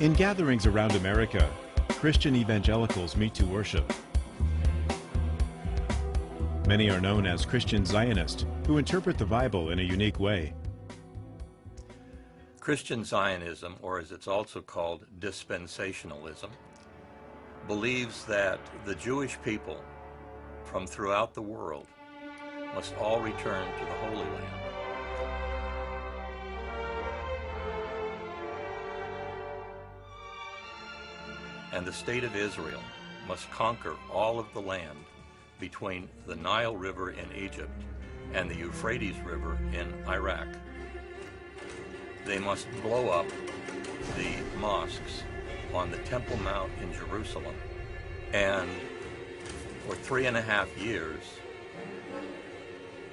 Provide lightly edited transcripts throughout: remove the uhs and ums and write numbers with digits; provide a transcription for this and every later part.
In gatherings around America, Christian evangelicals meet to worship. Many are known as Christian Zionists, who interpret the Bible in a unique way. Christian Zionism, or as it's also called, dispensationalism, believes that the Jewish people from throughout the world must all return to the Holy Land. And the state of Israel must conquer all of the land between the Nile River in Egypt and the Euphrates River in Iraq. They must blow up the mosques on the Temple Mount in Jerusalem. And for 3.5 years,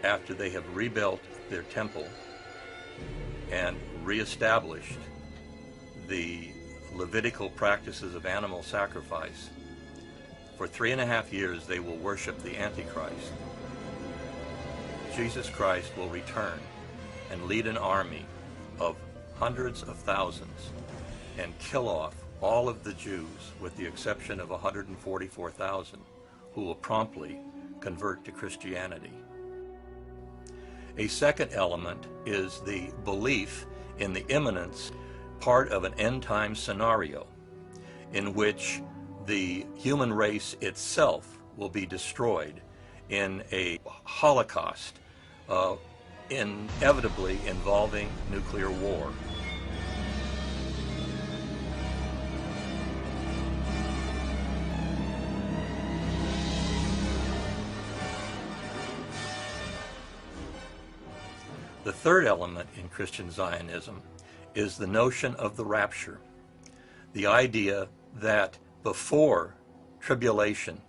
after they have rebuilt their temple and reestablished the Levitical practices of animal sacrifice, for 3.5 years they will worship the Antichrist. Jesus Christ will return and lead an army of hundreds of thousands and kill off all of the Jews with the exception of 144,000 who will promptly convert to Christianity. A second element is the belief in the imminence, part of an end-time scenario in which the human race itself will be destroyed in a holocaust, inevitably involving nuclear war. The third element in Christian Zionism is the notion of the rapture, the idea that before tribulation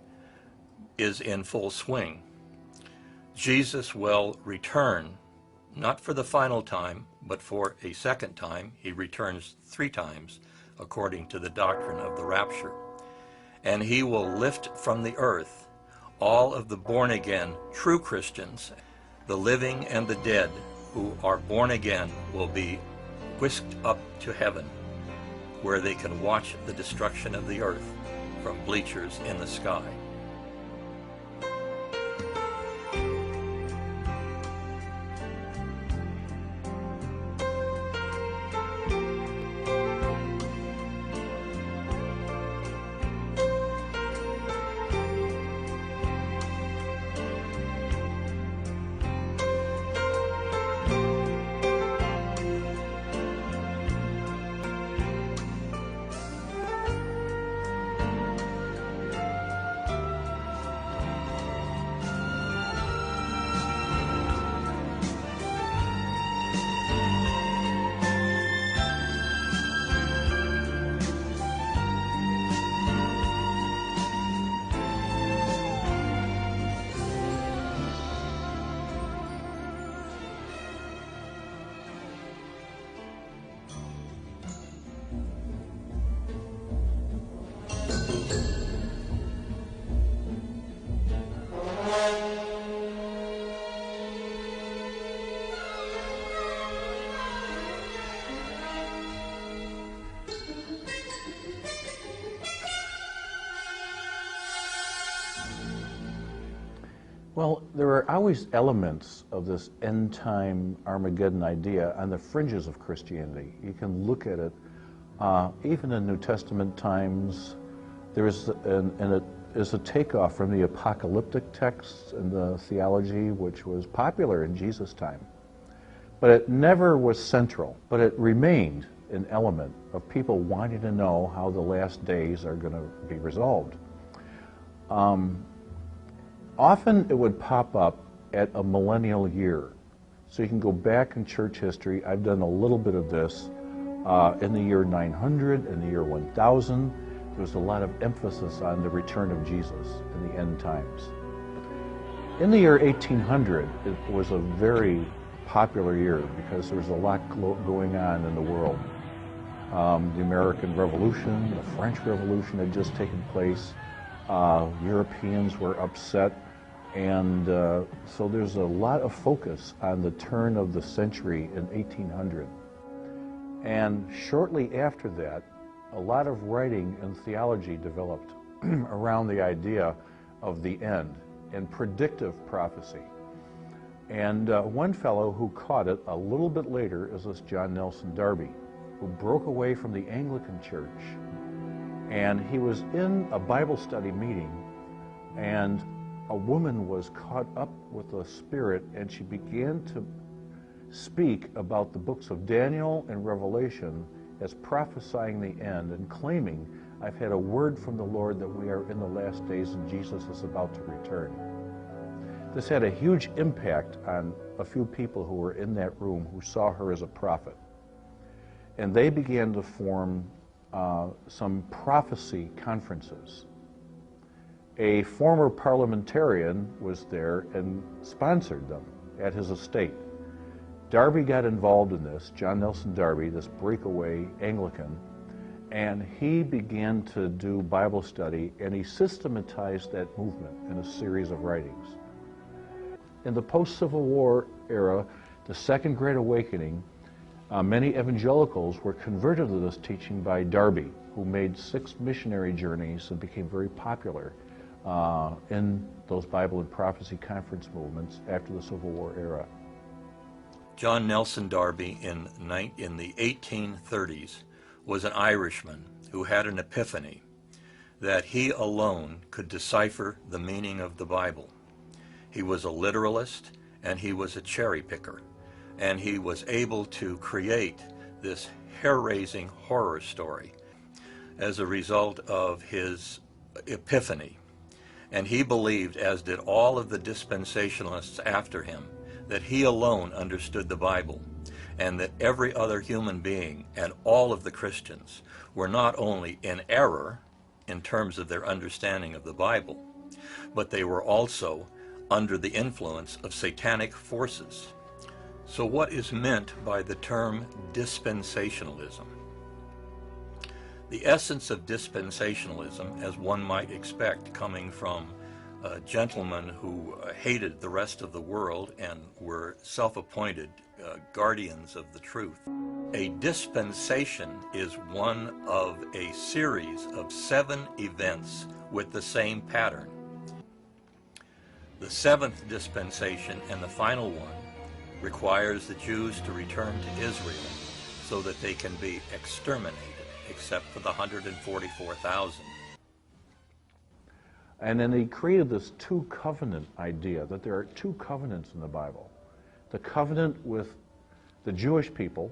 is in full swing, Jesus will return, not for the final time, but for a second time. He returns 3 times, according to the doctrine of the rapture. And he will lift from the earth all of the born-again true Christians. The living and the dead who are born again will be whisked up to heaven, where they can watch the destruction of the earth from bleachers in the sky. Well, there are always elements of this end-time Armageddon idea on the fringes of Christianity. You can look at it, even in New Testament times, there is a takeoff from the apocalyptic texts and the theology which was popular in Jesus' time. But it never was central, but it remained an element of people wanting to know how the last days are going to be resolved. Often it would pop up at a millennial year. So you can go back in church history. I've done a little bit of this. In the year 900, in the year 1000, there was a lot of emphasis on the return of Jesus in the end times. In the year 1800, it was a very popular year because there was a lot going on in the world. The American Revolution, the French Revolution had just taken place. Europeans were upset, and so there's a lot of focus on the turn of the century in 1800. And shortly after that, a lot of writing and theology developed around the idea of the end and predictive prophecy. And one fellow who caught it a little bit later is this John Nelson Darby, who broke away from the Anglican Church. And he was in a Bible study meeting, and a woman was caught up with the Spirit, and she began to speak about the books of Daniel and Revelation as prophesying the end and claiming, I've had a word from the Lord that we are in the last days and Jesus is about to return. This had a huge impact on a few people who were in that room who saw her as a prophet. And they began to form some prophecy conferences. A former parliamentarian was there and sponsored them at his estate. Darby got involved in this, John Nelson Darby, this breakaway Anglican, and he began to do Bible study, and he systematized that movement in a series of writings. In the post-Civil War era, the Second Great Awakening, many evangelicals were converted to this teaching by Darby, who made 6 missionary journeys and became very popular in those Bible and prophecy conference movements after the Civil War era. John Nelson Darby in the 1830s was an Irishman who had an epiphany that he alone could decipher the meaning of the Bible. He was a literalist and he was a cherry picker, and he was able to create this hair-raising horror story as a result of his epiphany. And he believed, as did all of the dispensationalists after him, that he alone understood the Bible, and that every other human being and all of the Christians were not only in error in terms of their understanding of the Bible, but they were also under the influence of satanic forces. So what is meant by the term dispensationalism? The essence of dispensationalism, as one might expect coming from gentlemen who hated the rest of the world and were self-appointed guardians of the truth. A dispensation is one of a series of 7 events with the same pattern. The 7th dispensation, and the final one, requires the Jews to return to Israel so that they can be exterminated, except for the 144,000. And then he created this 2-covenant idea, that there are 2 covenants in the Bible. The covenant with the Jewish people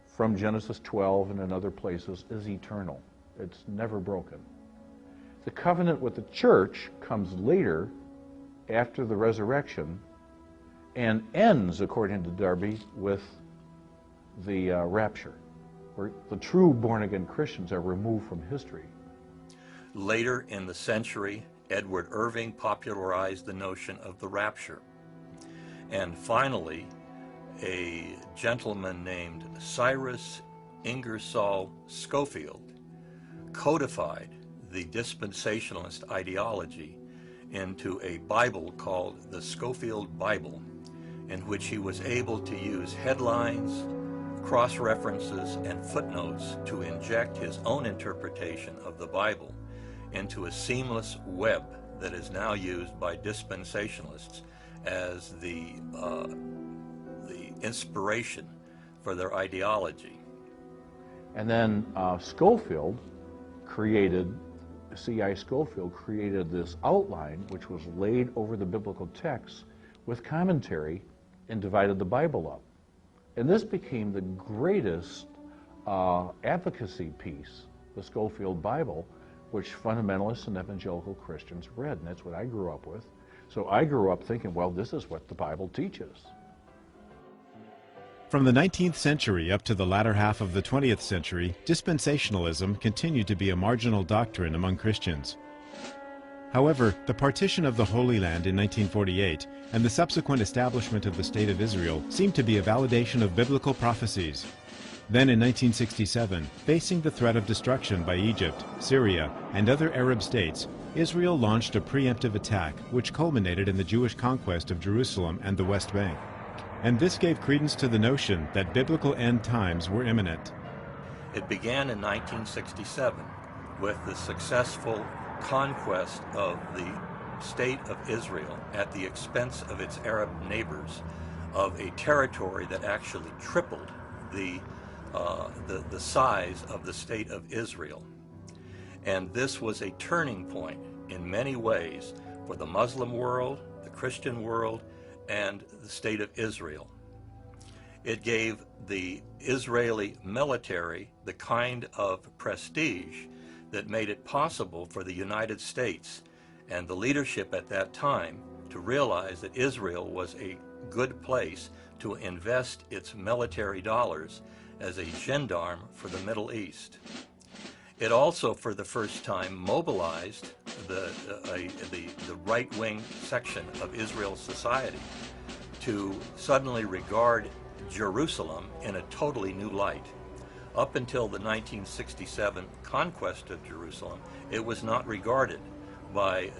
from Genesis 12 and in other places is eternal. It's never broken. The covenant with the church comes later, after the resurrection, and ends, according to Darby, with the rapture, where the true born-again Christians are removed from history. Later in the century, Edward Irving popularized the notion of the rapture. And finally, a gentleman named Cyrus Ingersoll Schofield codified the dispensationalist ideology into a Bible called the Schofield Bible, in which he was able to use headlines, cross-references, and footnotes to inject his own interpretation of the Bible into a seamless web that is now used by dispensationalists as the inspiration for their ideology. And then Schofield created, C.I. Schofield created this outline which was laid over the biblical text with commentary and divided the Bible up. And this became the greatest advocacy piece, the Schofield Bible, which fundamentalists and evangelical Christians read, and that's what I grew up with. So I grew up thinking, well, this is what the Bible teaches. From the 19th century up to the latter half of the 20th century, dispensationalism continued to be a marginal doctrine among Christians. However, the partition of the Holy Land in 1948 and the subsequent establishment of the State of Israel seemed to be a validation of biblical prophecies. Then in 1967, facing the threat of destruction by Egypt, Syria, and other Arab states, Israel launched a preemptive attack which culminated in the Jewish conquest of Jerusalem and the West Bank. And this gave credence to the notion that biblical end times were imminent. It began in 1967 with the successful conquest of the State of Israel at the expense of its Arab neighbors of a territory that actually tripled the size of the State of Israel. And this was a turning point in many ways for the Muslim world, the Christian world, and the State of Israel. It gave the Israeli military the kind of prestige that made it possible for the United States and the leadership at that time to realize that Israel was a good place to invest its military dollars as a gendarme for the Middle East. It also, for the first time, mobilized the right-wing section of Israel's society to suddenly regard Jerusalem in a totally new light. Up until the 1967 conquest of Jerusalem, it was not regarded by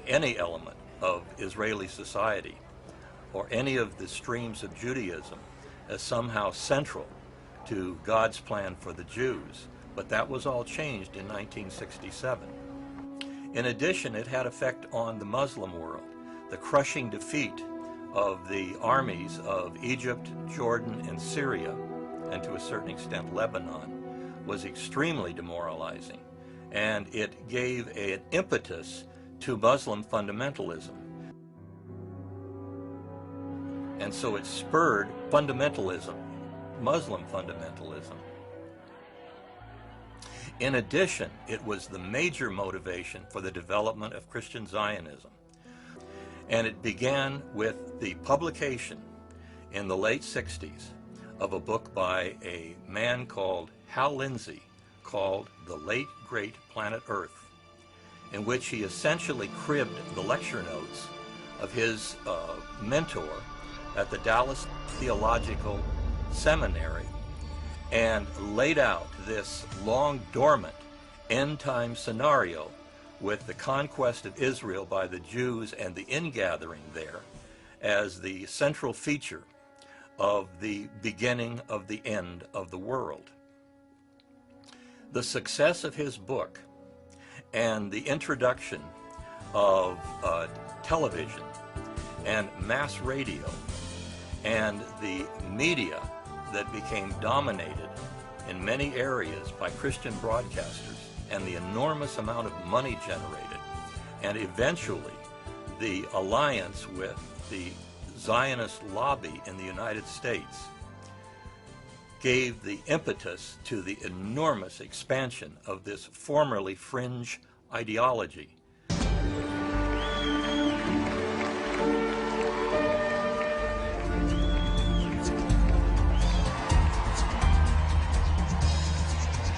any element of Israeli society or any of the streams of Judaism as somehow central to God's plan for the Jews. But that was all changed in 1967. In addition, it had effect on the Muslim world. The crushing defeat of the armies of Egypt, Jordan, and Syria, and to a certain extent Lebanon, was extremely demoralizing, and it gave an impetus to Muslim fundamentalism. And so it spurred fundamentalism, Muslim fundamentalism. In addition, it was the major motivation for the development of Christian Zionism. And it began with the publication in the late 60s of a book by a man called Hal Lindsey called The Late Great Planet Earth, in which he essentially cribbed the lecture notes of his mentor at the Dallas Theological Seminary and laid out this long dormant end-time scenario with the conquest of Israel by the Jews and the ingathering there as the central feature of the beginning of the end of the world. The success of his book and the introduction of television and mass radio and the media that became dominated in many areas by Christian broadcasters, and the enormous amount of money generated, and eventually the alliance with the Zionist lobby in the United States gave the impetus to the enormous expansion of this formerly fringe ideology.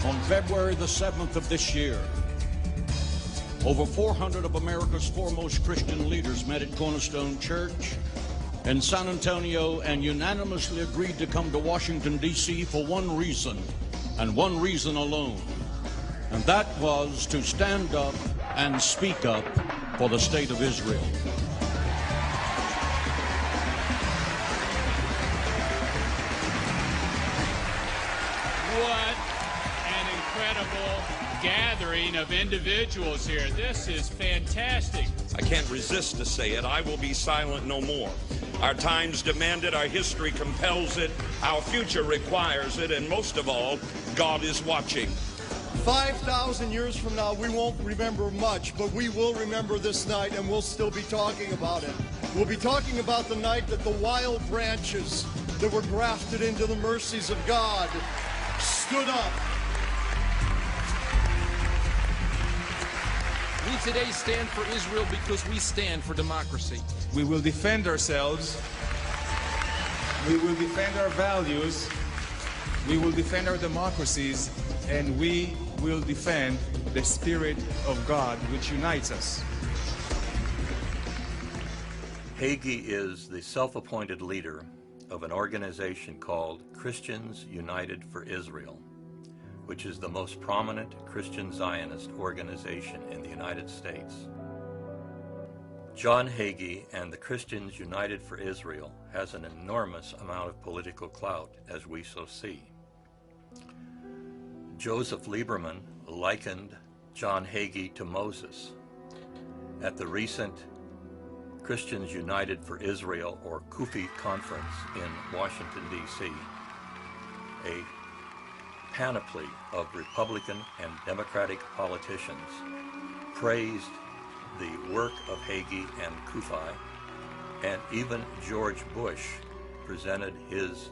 On February the 7th of this year, over 400 of America's foremost Christian leaders met at Cornerstone Church in San Antonio and unanimously agreed to come to Washington, D.C. for one reason, and one reason alone. And that was to stand up and speak up for the State of Israel. What an incredible gathering of individuals here. This is fantastic. I can't resist to say it. I will be silent no more. Our times demand it, our history compels it, our future requires it, and most of all, God is watching. 5,000 years from now, we won't remember much, but we will remember this night, and we'll still be talking about it. We'll be talking about the night that the wild branches that were grafted into the mercies of God stood up. We today stand for Israel because we stand for democracy. We will defend ourselves. We will defend our values. We will defend our democracies. And we will defend the Spirit of God, which unites us. Hagee is the self-appointed leader of an organization called Christians United for Israel, which is the most prominent Christian Zionist organization in the United States. John Hagee and the Christians United for Israel has an enormous amount of political clout, as we so see. Joseph Lieberman likened John Hagee to Moses. At the recent Christians United for Israel, or CUFI conference in Washington, D.C., a panoply of Republican and Democratic politicians praised the work of Hagee and CUFI, and even George Bush presented his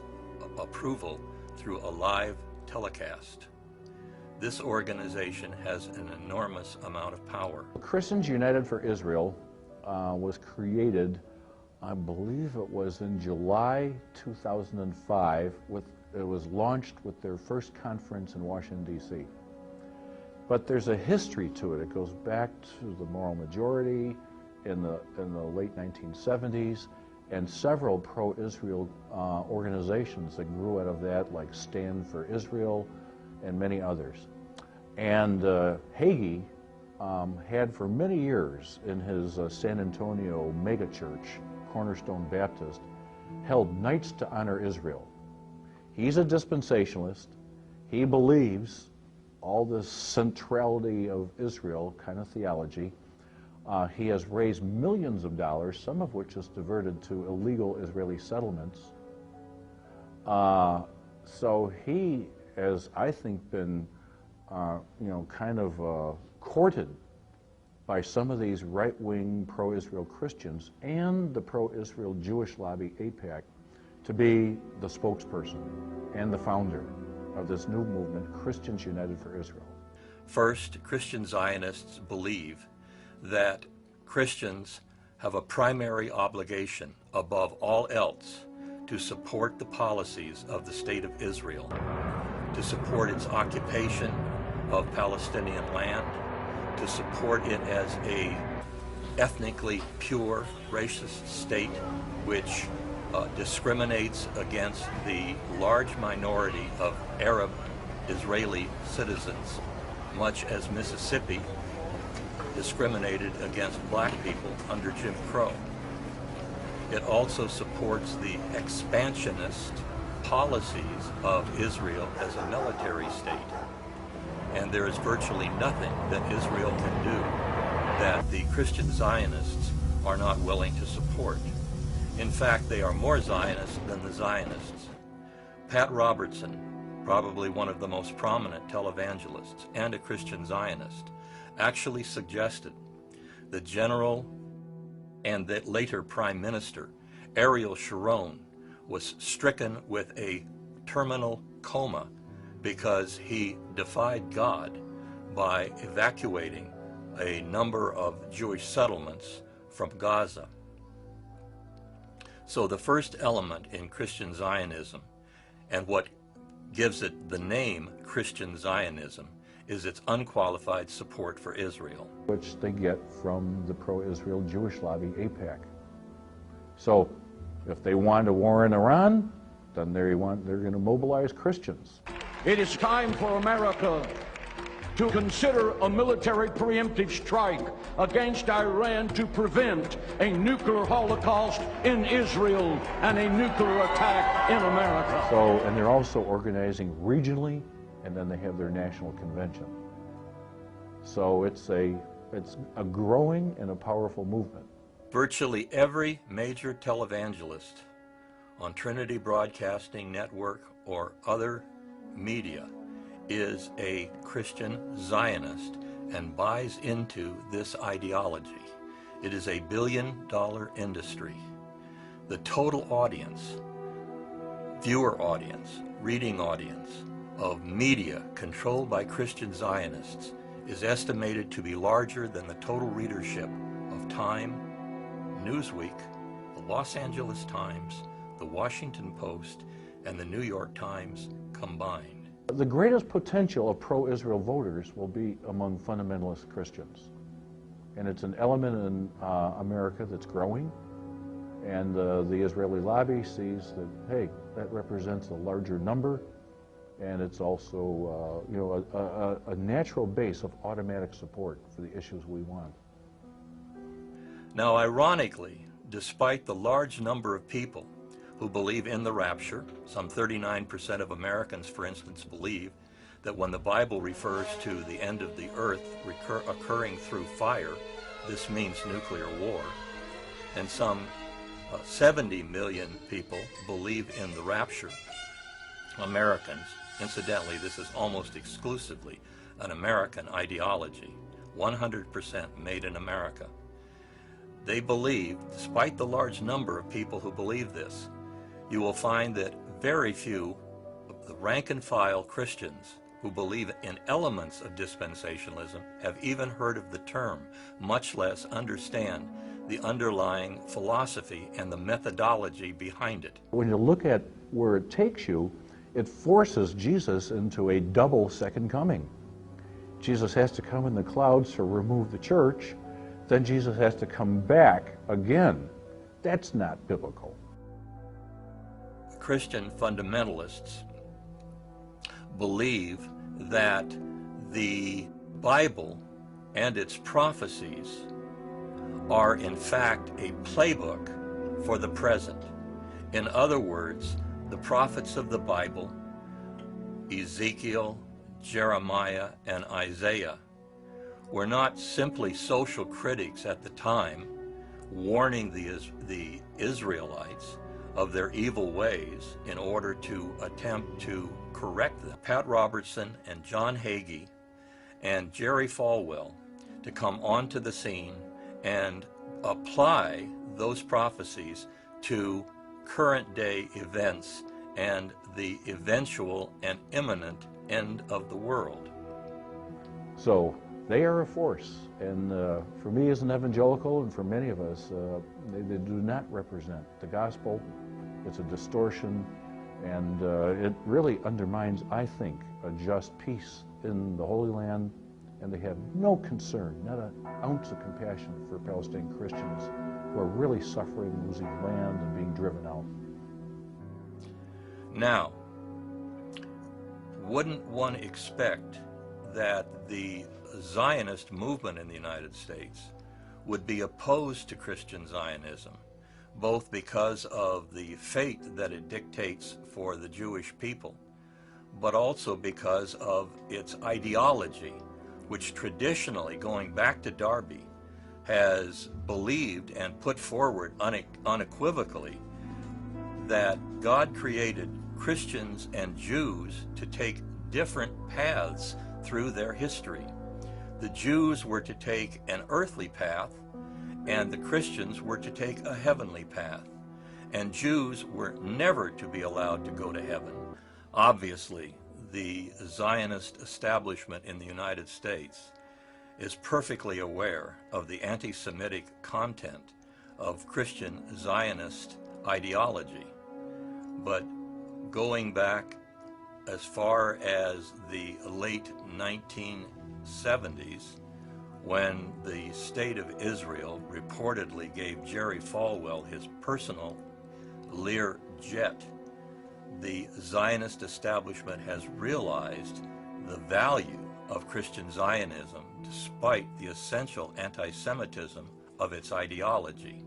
approval through a live telecast. This organization has an enormous amount of power. Christians United for Israel was created, I believe it was in July 2005. It was launched with their first conference in Washington, D.C. But there's a history to it. It goes back to the moral majority in the late 1970s, and several pro-Israel organizations that grew out of that, like Stand for Israel and many others. And Hagee had for many years in his San Antonio megachurch, Cornerstone Baptist, held nights to honor Israel. He's a dispensationalist. He believes all this centrality of Israel kind of theology. He has raised millions of dollars, some of which is diverted to illegal Israeli settlements. So he has, I think, been kind of courted by some of these right-wing pro-Israel Christians and the pro-Israel Jewish lobby, AIPAC, to be the spokesperson and the founder of this new movement, Christians United for Israel. First, Christian Zionists believe that Christians have a primary obligation above all else to support the policies of the State of Israel, to support its occupation of Palestinian land, to support it as a ethnically pure racist state which discriminates against the large minority of Arab Israeli citizens, much as Mississippi discriminated against black people under Jim Crow. It also supports the expansionist policies of Israel as a military state. And there is virtually nothing that Israel can do that the Christian Zionists are not willing to support. In fact, they are more Zionist than the Zionists. Pat Robertson, probably one of the most prominent televangelists and a Christian Zionist, actually suggested the General and the later Prime Minister, Ariel Sharon, was stricken with a terminal coma because he defied God by evacuating a number of Jewish settlements from Gaza. So the first element in Christian Zionism, and what gives it the name Christian Zionism, is its unqualified support for Israel. Which they get from the pro-Israel Jewish lobby, AIPAC. So if they want a war in Iran, then they're going to mobilize Christians. It is time for America to consider a military preemptive strike against Iran to prevent a nuclear holocaust in Israel and a nuclear attack in America. So, and they're also organizing regionally, and then they have their national convention. So it's a growing and a powerful movement. Virtually every major televangelist on Trinity Broadcasting Network or other media is a Christian Zionist and buys into this ideology. It is a billion-dollar industry. The total audience, viewer audience, reading audience of media controlled by Christian Zionists is estimated to be larger than the total readership of Time, Newsweek, the Los Angeles Times, the Washington Post, and the New York Times combined. The greatest potential of pro-Israel voters will be among fundamentalist Christians. And it's an element in America that's growing. And the Israeli lobby sees that, hey, that represents a larger number. And it's also, a natural base of automatic support for the issues we want. Now, ironically, despite the large number of people who believe in the rapture, some 39% of Americans, for instance, believe that when the Bible refers to the end of the earth occurring through fire, this means nuclear war. And some 70 million people believe in the rapture. Americans, incidentally, this is almost exclusively an American ideology, 100% made in America. They believe, despite the large number of people who believe this, you will find that very few of the rank and file Christians who believe in elements of dispensationalism have even heard of the term, much less understand the underlying philosophy and the methodology behind it. When you look at where it takes you, it forces Jesus into a double second coming. Jesus has to come in the clouds to remove the church, then Jesus has to come back again. That's not biblical. Christian fundamentalists believe that the Bible and its prophecies are in fact a playbook for the present. In other words, the prophets of the Bible, Ezekiel, Jeremiah, and Isaiah, were not simply social critics at the time warning the Israelites of their evil ways in order to attempt to correct them. Pat Robertson and John Hagee and Jerry Falwell to come onto the scene and apply those prophecies to current day events and the eventual and imminent end of the world. So they are a force, and for me as an evangelical and for many of us, they do not represent the gospel. It's a distortion, and it really undermines, I think, a just peace in the Holy Land, and they have no concern, not an ounce of compassion for Palestinian Christians who are really suffering, losing land and being driven out. Now, wouldn't one expect that the Zionist movement in the United States would be opposed to Christian Zionism, both because of the fate that it dictates for the Jewish people, but also because of its ideology, which traditionally, going back to Darby, has believed and put forward unequivocally that God created Christians and Jews to take different paths through their history. The Jews were to take an earthly path, and the Christians were to take a heavenly path. And Jews were never to be allowed to go to heaven. Obviously, the Zionist establishment in the United States is perfectly aware of the anti-Semitic content of Christian Zionist ideology. But going back as far as the late 1970s, when the State of Israel reportedly gave Jerry Falwell his personal Lear jet, the Zionist establishment has realized the value of Christian Zionism despite the essential anti-Semitism of its ideology.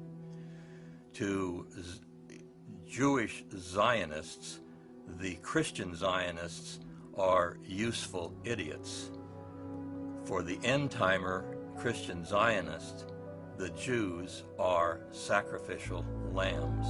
To Jewish Zionists, the Christian Zionists are useful idiots. For the end-timer Christian Zionists, the Jews are sacrificial lambs.